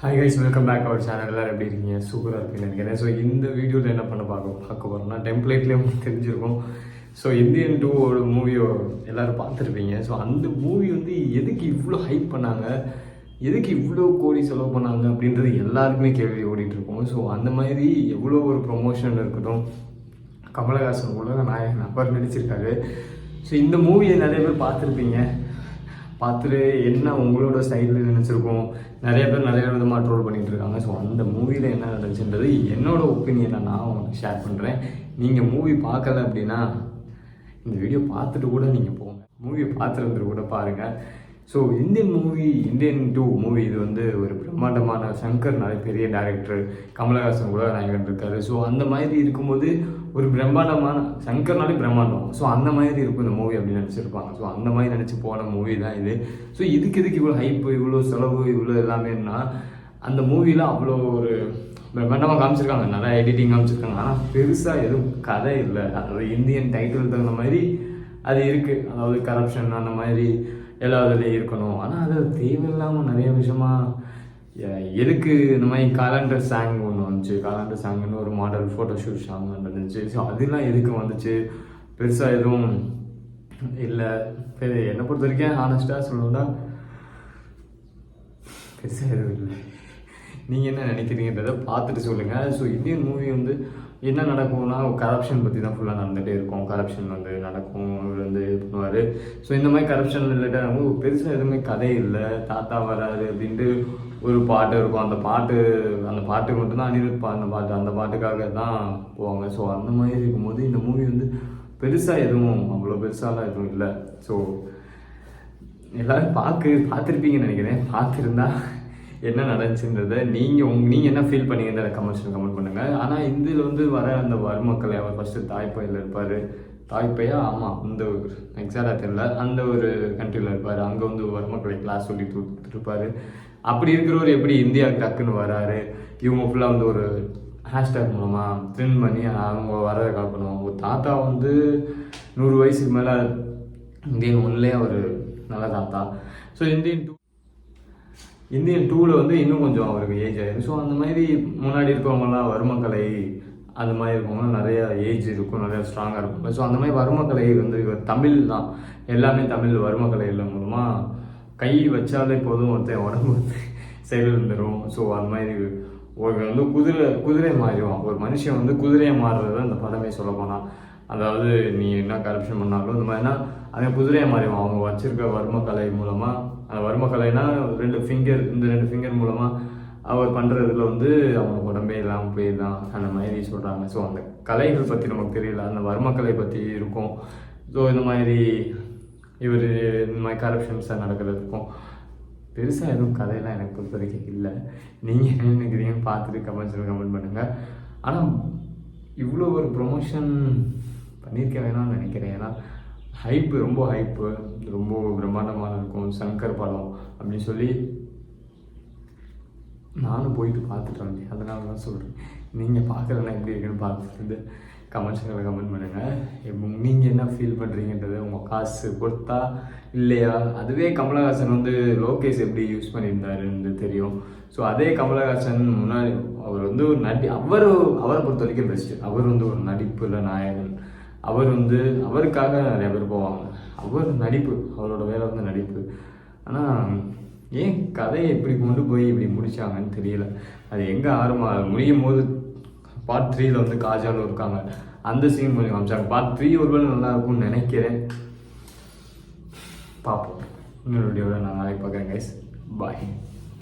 Hi guys, welcome back our channel. எல்லோரும் எப்படி இருக்கீங்க? சூப்பராக இருக்குன்னு நினைக்கிறேன். ஸோ இந்த வீடியோவில் என்ன பார்க்க போகிறோம்னா, டெம்ப்ளேட்லேயே உங்களுக்கு தெரிஞ்சிருக்கும். ஸோ இந்தியன் 2 ஒரு மூவியை எல்லோரும் பார்த்துருப்பீங்க. ஸோ அந்த மூவி வந்து எதுக்கு இவ்வளோ ஹைப் பண்ணாங்க, எதுக்கு இவ்வளோ கோடி செலவு பண்ணாங்க அப்படின்றது எல்லாருக்குமே கேள்வி ஓடிட்டுருக்கோம். ஸோ அந்த மாதிரி எவ்வளோ ஒரு ப்ரொமோஷன் இருக்கட்டும், கமலஹாசன் உலக நாயகன் அவர் நடிச்சிருக்காரு. ஸோ இந்த மூவியை நிறைய பேர் பார்த்துருப்பீங்க. பார்த்துட்டு என்ன உங்களோட ஸ்டைலில் நினச்சிருக்கோம். நிறைய பேர் நிறைய விதமாக ட்ரோல் பண்ணிகிட்டு இருக்காங்க. ஸோ அந்த மூவியில் என்ன நடந்துச்சுன்றது என்னோடய ஒப்பீனியனை நான் உங்களுக்கு ஷேர் பண்ணுறேன். நீங்கள் மூவி பார்க்கல அப்படின்னா இந்த வீடியோ பார்த்துட்டு கூட நீங்கள் போங்க, மூவி பார்த்துட்டு கூட பாருங்கள். ஸோ இந்தியன் 2 மூவி இது வந்து ஒரு பிரம்மாண்டமான சங்கர் நிறைய பெரிய டேரக்டர், கமலஹாசன் கூட நாயகன் இருக்காரு. ஸோ அந்த மாதிரி இருக்கும்போது ஒரு பிரம்மாண்டமான சங்கர்னாலே பிரம்மாண்டம். ஸோ அந்த மாதிரி இருக்கும் இந்த மூவி அப்படின்னு நினச்சிருப்பாங்க. ஸோ அந்த மாதிரி நினச்சி போன மூவி தான் இது. ஸோ இதுக்கு இவ்வளோ ஹைப்பு, இவ்வளோ செலவு, இவ்வளோ எல்லாமேன்னா அந்த மூவியில் அவ்வளோ ஒரு பிரம்மாண்டமாக காமிச்சிருக்காங்க, நிறையா எடிட்டிங் காமிச்சிருக்காங்க. ஆனால் பெருசாக எதுவும் கதை இல்லை. அதாவது இந்தியன் டைட்டில் தகுந்த மாதிரி அது இருக்குது. அதாவது கரப்ஷன் அந்த மாதிரி எல்லா இதுலேயும் இருக்கணும். ஆனால் அது தேவையில்லாமல் நிறைய விஷயமாக எதுக்கு இந்த மாதிரி காலண்டர் சாங் ஒன்று வந்துச்சு, காலண்டர் சாங்னு ஒரு மாடல் ஃபோட்டோஷூட் சாங் வந்துச்சு. ஸோ அதெல்லாம் எதுக்கு வந்துச்சு, பெருசாக எதுவும் இல்லை. சரி, என்னை பொறுத்த வரைக்கும் ஹானஸ்ட்டாக சொல்லணும்னா பெருசாக எதுவும் இல்லை. நீங்கள் என்ன நினைக்கிறீங்கன்றதை பார்த்துட்டு சொல்லுங்கள். ஸோ இந்தியன் மூவி வந்து என்ன நடக்கும்னா, கரப்ஷன் பற்றி தான் ஃபுல்லாக நடந்துகிட்டே இருக்கும். கரப்ஷன் வந்து நடக்கும், இவர் வந்து இது பண்ணுவார். ஸோ இந்த மாதிரி கரப்ஷன் ரிலேட்டாக பெருசாக எதுவுமே கதை இல்லை. தாத்தா வராது அப்படின்ட்டு ஒரு பாட்டு இருக்கும். அந்த பாட்டு மட்டும்தான் அனிருத் பாடின பாட்டு, அந்த பாட்டுக்காக தான் போவாங்க. ஸோ அந்த மாதிரி இருக்கும்போது இந்த மூவி வந்து பெருசாக எதுவும் அவ்வளோ பெருசாலாம் எதுவும் இல்லை. ஸோ எல்லோரும் பார்த்துருப்பீங்கன்னு நினைக்கிறேன். பார்த்துருந்தா என்ன நடந்துச்சுன்றதை நீங்கள் என்ன ஃபீல் பண்ணீங்கன்றத கமெண்ட் பண்ணுங்கள். ஆனால் இதில் வந்து வர அந்த மருமக்களை, அவர் ஃபஸ்ட்டு தாய்ப்பையில் இருப்பார். தாய்ப்பையா? ஆமாம், இந்த ஒரு எக்ஸாக்டாக தெரியல, அந்த ஒரு கண்ட்ரியில் இருப்பார். அங்கே வந்து மருமக்களை கிளாஸ் சொல்லி கொடுத்துருப்பார். அப்படி இருக்கிறவர் எப்படி இந்தியாவுக்கு டக்குன்னு வராரு? இவங்க ஃபுல்லாக வந்து ஒரு ஹேஷ்டேக் மூலமாக ட்ரெண்ட் பண்ணி அவங்க வரதை காக்கணும். அவங்க தாத்தா வந்து 100 வயசுக்கு மேலே இந்தியன் 1லே அவர் நல்ல தாத்தா. ஸோ இந்தியன் 2ல் வந்து இன்னும் கொஞ்சம் அவருக்கு ஏஜ் ஆகிடும். ஸோ அந்த மாதிரி முன்னாடி இருக்கவங்களாம் வறுமக்கலை அந்த மாதிரி இருக்கவங்களாம் நிறையா ஏஜ் இருக்கும், நிறையா ஸ்ட்ராங்காக இருக்கும். ஸோ அந்த மாதிரி வறுமக்கலை வந்து தமிழ் தான், எல்லாமே தமிழ் வறுமக்கலையில் மூலமாக கை வச்சாலே போதும் ஒருத்தன் உடம்பு வந்து செயல் வந்துடும். ஸோ அந்த மாதிரி ஒரு வந்து குதிரை மாறிடுவான். ஒரு மனுஷன் வந்து குதிரையை மாறுறது அந்த படமே சொல்ல போனால். அதாவது நீ என்ன கரப்ஷன் பண்ணாலும் இந்த மாதிரினா அதே குதிரையை மாறிடுவான். அவங்க வச்சுருக்க வர்மக்கலை மூலமாக, அந்த வர்மக்கலைனா இந்த 2 ஃபிங்கர் மூலமாக அவர் பண்ணுறதுல வந்து அவங்க உடம்பே இல்லாமல் போயிடலாம், அந்த மாதிரி சொல்கிறாங்க. ஸோ அந்த கலைகள் பற்றி நமக்கு தெரியல, அந்த வர்மக்கலை பற்றி இருக்கும். ஸோ இந்த மாதிரி இவர் இந்த மாதிரி கரப்ஷன்ஸாக நடக்கிறது இருக்கும். பெருசாக எதுவும் கதையெல்லாம் எனக்கு பொறுத்த வரைக்கும் இல்லை. நீங்கள் என்ன நினைக்கிறீங்கன்னு பார்த்துட்டு கமெண்ட் பண்ணுங்கள். ஆனால் இவ்வளோ ஒரு ப்ரொமோஷன் பண்ணியிருக்க வேணாம்னு நினைக்கிறேன். ஏன்னா ரொம்ப ஹைப்பு, ரொம்ப பிரம்மாண்டமாக இருக்கும் சங்கர் படம் அப்படின்னு சொல்லி நானும் போயிட்டு பார்த்துட்டு வந்தேன். அதனால தான் சொல்கிறேன். நீங்கள் பார்க்கலன்னா எப்படி இருக்குன்னு பார்த்துட்டு கமெண்ட்ஸுங்களை கமெண்ட் பண்ணுங்கள். நீங்கள் என்ன ஃபீல் பண்ணுறீங்கன்றது, உங்கள் காசு பொறுத்தா இல்லையா? அதுவே கமலஹாசன் வந்து லோகேஷ் எப்படி யூஸ் பண்ணியிருந்தாருன்னு தெரியும். ஸோ அதே கமலஹாசன் முன்னாடி அவர் வந்து ஒரு அவரை பொறுத்த வரைக்கும் பெஸ்ட்டு. அவர் வந்து ஒரு நடிப்புல நாயகன். அவர் வந்து அவருக்காக நிறைய பேர் போவாங்க. அவர் நடிப்பு, அவரோட வேலை வந்து நடிப்பு. ஆனால் ஏன் கதையை எப்படி கொண்டு போய் இப்படி முடித்தாங்கன்னு தெரியல. அது எங்கே முடியும் போது பார்ட் 3ல் வந்து காஜாலும் இருக்காங்க, அந்த சீன் கொஞ்சம் காமிச்சாங்க. பார்ட் 3 ஒருவேளை நல்லா இருக்கும்னு நினைக்கிறேன். பார்ப்போம். இன்னொரு வீடியோவில் நான் நாளைக்கு பார்க்குறேன் கைஸ். பாய்.